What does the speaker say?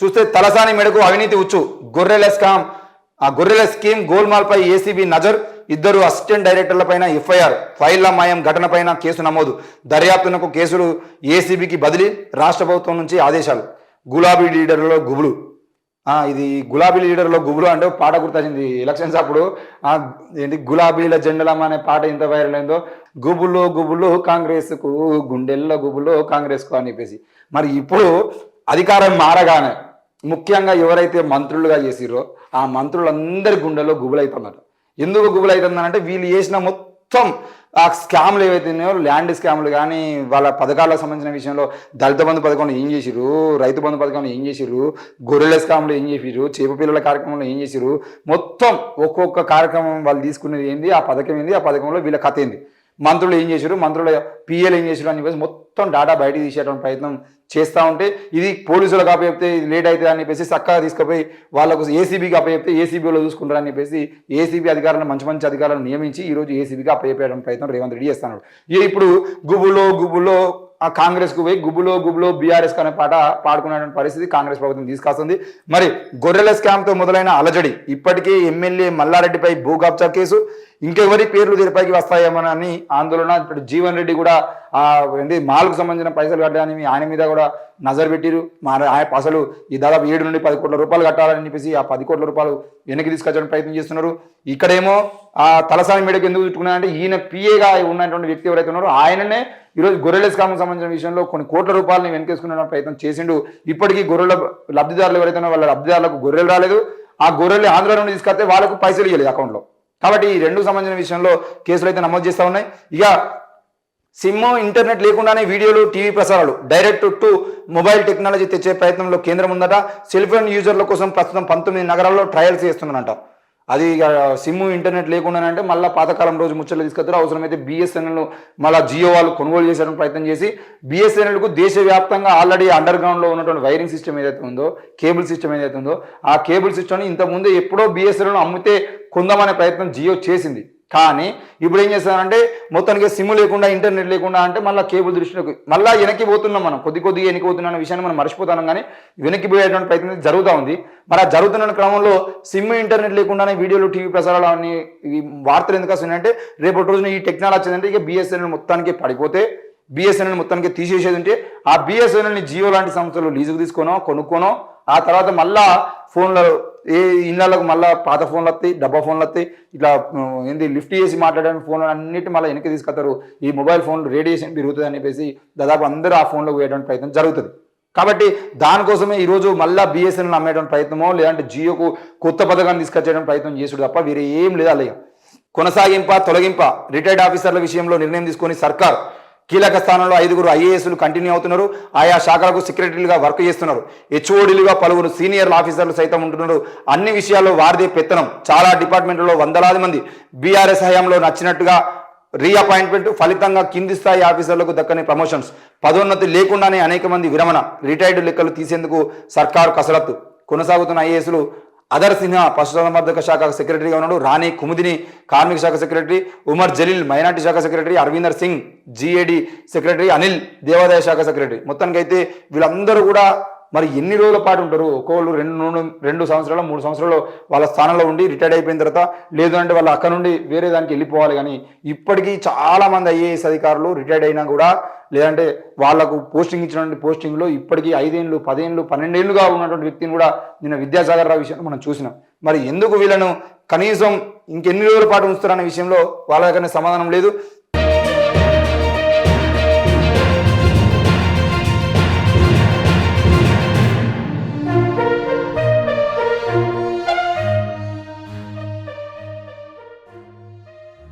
చూస్తే తలసాని మెడకు అవినీతి ఉచ్చు, గొర్రెల స్కామ్ ఆ గొర్రెల స్కీమ్ గోల్మాల్పై ఏసీబీ నజర్, ఇద్దరు అసిస్టెంట్ డైరెక్టర్లపైన ఎఫ్ఐఆర్, ఫైళ్ల మాయం ఘటనపైన కేసు నమోదు, దర్యాప్తునకు కేసులు ఏసీబీకి బదిలీ, రాష్ట్ర ప్రభుత్వం నుంచి ఆదేశాలు. గులాబీ లీడర్లో గుబులు. ఇది గులాబీ లీడర్లో గుబులు అంటే పాట గుర్తొచ్చింది ఎలక్షన్స్ అప్పుడు. ఏంటి గులాబీల జెండలమ్మ అనే పాట ఎంత వైరల్ అయిందో, గుబులో గుబులో కాంగ్రెస్కు, గుండెల్లో గుబులో కాంగ్రెస్కు అని చెప్పేసి. మరి ఇప్పుడు అధికారం మారగానే ముఖ్యంగా ఎవరైతే మంత్రులుగా చేసిరో ఆ మంత్రులందరి గుండెల్లో గుబులైతున్నారు. ఎందుకు గుబులైతుందనంటే వీళ్ళు చేసిన మొత్తం ఆ స్కామ్లు ఏవైతే ఉన్నాయో, ల్యాండ్ స్కామ్లు కానీ, వాళ్ళ పథకాలకు సంబంధించిన విషయంలో దళిత బంధు పథకంలో ఏం చేసిరు, రైతు బంధు పథకంలో ఏం చేసిరు, గొర్రెల స్కామ్లో ఏం చేసిరు, చేప పిల్లల కార్యక్రమంలో ఏం చేసిరు, మొత్తం ఒక్కొక్క కార్యక్రమం వాళ్ళు తీసుకునేది ఏంది, ఆ పథకం ఏంది, ఆ పథకంలో వీళ్ళ కథ ఏంది, మంత్రులు ఏం చేశారు, మంత్రుల పిఎల్ ఏం చేశారు అని చెప్పేసి మొత్తం డాటా బయటకు తీసేటువంటి ప్రయత్నం చేస్తూ ఉంటే, ఇది పోలీసులకు అప్పచెప్తే లేట్ అవుతుంది అని చెప్పేసి చక్కగా తీసుకుపోయి వాళ్ళకు ఏసీబీకి అప్పచెప్తే ఏసీబీలో చూసుకుంటారని చెప్పేసి ఏసీబీ అధికారులను మంచి అధికారులను నియమించి ఈరోజు ఏసీబీకి అప్పచెప్పేయడం ప్రయత్నం రేవంత్ రెడ్డి చేస్తున్నాడు. ఇప్పుడు గుబులో ఆ కాంగ్రెస్కు పోయి గుబులో బీఆర్ఎస్ అనే పాట పాడుకున్నటువంటి పరిస్థితి కాంగ్రెస్ ప్రభుత్వం తీసుకొస్తుంది. మరి గొర్రెల స్కామ్తో మొదలైన అలజడి, ఇప్పటికే ఎమ్మెల్యే మల్లారెడ్డిపై భూకబ్జా కేసు, ఇంకెవరి పేర్లు తెరపైకి వస్తాయేమోనని ఆందోళన. ఇప్పుడు జీవన్ రెడ్డి కూడా మాల్కు సంబంధించిన పైసలు కట్టడానికి ఆయన మీద కూడా నజర్ పెట్టిరు. అసలు ఈ దాదాపు 7 నుండి 10 కోట్ల రూపాయలు కట్టాలని చెప్పేసి ఆ 10 కోట్ల రూపాయలు వెనక్కి తీసుకొచ్చడానికి ప్రయత్నం చేస్తున్నారు. ఇక్కడేమో ఆ తలసాని మేడకు ఎందుకు చుట్టుకున్నారంటే ఈయన పిఏగా ఉన్నటువంటి వ్యక్తి ఎవరైతే ఉన్నారో ఆయననే ఈరోజు గొర్రెల స్కామ్కి సంబంధించిన విషయంలో కొన్ని కోట్ల రూపాయలని వెనకేసుకునే ప్రయత్నం చేసిండు. ఇప్పటికీ గొర్రెల లబ్ధిదారులు ఎవరైతే ఉన్నారో వాళ్ళ లబ్ధిదారులకు గొర్రెలు రాలేదు. ఆ గొర్రెలు ఆంధ్ర నుండి తీసుకొస్తే వాళ్ళకు పైసలు ఇవ్వలేదు అకౌంట్లో. కాబట్టి ఈ రెండు సంబంధించిన విషయంలో కేసులు అయితే నమోదు చేస్తూ ఉన్నాయి. ఇక సిమ్, ఇంటర్నెట్ లేకుండానే వీడియోలు, టీవీ ప్రసారాలు డైరెక్ట్ టు మొబైల్ టెక్నాలజీ తెచ్చే ప్రయత్నంలో కేంద్రం ఉందట. సెల్ ఫోన్ యూజర్ల కోసం ప్రస్తుతం 19 నగరాల్లో ట్రయల్స్ చేస్తున్నారంట. అది సిమ్, ఇంటర్నెట్ లేకుండానంటే మళ్ళీ పాతకాలం రోజు ముచ్చట్లు తీసుకొస్తారు. అవసరమైతే బిఎస్ఎన్ఎల్ మళ్ళీ జియో వాళ్ళు కొనుగోలు చేసేటువంటి ప్రయత్నం చేసి బిఎస్ఎన్ఎల్కు దేశవ్యాప్తంగా ఆల్రెడీ అండర్ గ్రౌండ్లో ఉన్నటువంటి వైరింగ్ సిస్టమ్ ఏదైతే ఉందో, కేబుల్ సిస్టమ్ ఏదైతే ఉందో, ఆ కేబుల్ సిస్టమ్ని ఇంతకుముందు ఎప్పుడో బిఎస్ఎన్ఎల్ అమ్మితే కొందామనే ప్రయత్నం జియో చేసింది. కానీ ఇప్పుడు ఏం చేస్తారంటే మొత్తానికి సిమ్ లేకుండా, ఇంటర్నెట్ లేకుండా అంటే మళ్ళీ కేబుల్ దృష్టిలోకి మళ్ళీ వెనక్కి పోతున్నాం. మనం కొద్దిగా వెనక్కి పోతున్న విషయాన్ని మనం మర్చిపోతున్నాం. కానీ వెనక్కి పోయేటువంటి ప్రయత్నం జరుగుతూ ఉంది. మరి ఆ జరుగుతున్న క్రమంలో సిమ్, ఇంటర్నెట్ లేకుండానే వీడియోలు, టీవీ ప్రసారాలు అన్ని ఈ వార్తలు ఎందుకు వస్తున్నాయంటే రేపటి రోజున ఈ టెక్నాలజీ వచ్చిందంటే ఇక బిఎస్ఎన్ఎల్ మొత్తానికి పడిపోతే, బిఎస్ఎన్ఎల్ మొత్తానికి తీసేసేది ఉంటే ఆ బిఎస్ఎన్ఎల్ని జియో లాంటి సంస్థలు లీజుకు తీసుకోనో కొనుక్కోనో ఆ తర్వాత మళ్ళా ఫోన్లో ఇళ్ళకు మళ్ళీ పాత ఫోన్లు వస్తాయి, డబ్బా ఫోన్లు వస్తాయి, ఇట్లా లిఫ్ట్ చేసి మాట్లాడడానికి ఫోన్లు అన్నిటి మళ్ళీ వెనక్కి తీసుకొస్తారు. ఈ మొబైల్ ఫోన్లు రేడియేషన్ పెరుగుతుంది అని చెప్పేసి దాదాపు అందరూ ఆ ఫోన్లోకి వేయడానికి ప్రయత్నం జరుగుతుంది. కాబట్టి దానికోసమే ఈరోజు మళ్ళీ బిఎస్ఎన్ఎల్ అమ్మేయడానికి ప్రయత్నమో లేదంటే జియోకు కొత్త పథకాన్ని తీసుకొచ్చేయడానికి ప్రయత్నం చేసుడు తప్ప వేరే ఏం లేదు. అలాగే తొలగింప రిటైర్డ్ ఆఫీసర్ల విషయంలో నిర్ణయం తీసుకొని సర్కార్ కీలక స్థానంలో 5 ఐఏఎస్లు కంటిన్యూ అవుతున్నారు. ఆయా శాఖలకు సెక్రటరీలుగా వర్క్ చేస్తున్నారు. హెచ్ఓడీలుగా పలువురు సీనియర్ ఆఫీసర్లు సైతం ఉంటున్నారు. అన్ని విషయాల్లో వారిదే పెత్తనం. చాలా డిపార్ట్మెంట్లలో వందలాది మంది బీఆర్ఎస్ హయాంలో నచ్చినట్టుగా రీఅపాయింట్మెంట్, ఫలితంగా కింది స్థాయి ఆఫీసర్లకు దక్కని ప్రమోషన్స్, పదోన్నతి లేకుండానే అనేక మంది విరమణ, రిటైర్డ్ లెక్కలు తీసేందుకు సర్కారు కసరత్తు. కొనసాగుతున్న ఐఏఎస్లు అదర్ సిన్హా పశుసంవర్ధక శాఖ సెక్రటరీగా ఉన్నాడు. రాణి కుముదిని కార్మిక శాఖ సెక్రటరీ, ఉమర్ జలీల్ మైనార్టీ శాఖ secretary, Arvinder Singh GAD secretary, Anil దేవాదాయ శాఖ సెక్రటరీ. మొత్తానికైతే వీళ్ళందరూ కూడా మరి ఎన్ని రోజుల పాటు ఉంటారు? ఒక్కోళ్ళు 2 సంవత్సరాలు 3 సంవత్సరాలు వాళ్ళ స్థానంలో ఉండి రిటైర్డ్ అయిపోయిన తర్వాత లేదు అంటే వాళ్ళు అక్కడ నుండి వేరే దానికి వెళ్ళిపోవాలి. కానీ ఇప్పటికీ చాలా మంది ఐఏఎస్ అధికారులు రిటైర్డ్ అయినా కూడా లేదంటే వాళ్లకు పోస్టింగ్ ఇచ్చినటువంటి పోస్టింగ్లో ఇప్పటికీ 5 ఏళ్ళు 10 ఏళ్ళు 12 ఏళ్ళుగా ఉన్నటువంటి వ్యక్తిని కూడా నిన్న విద్యాసాగర్ రావు విషయంలో మనం చూసినాం. మరి ఎందుకు వీళ్ళను కనీసం ఇంకెన్ని రోజుల పాటు ఉంచుతారనే విషయంలో వాళ్ళ దగ్గర సమాధానం లేదు.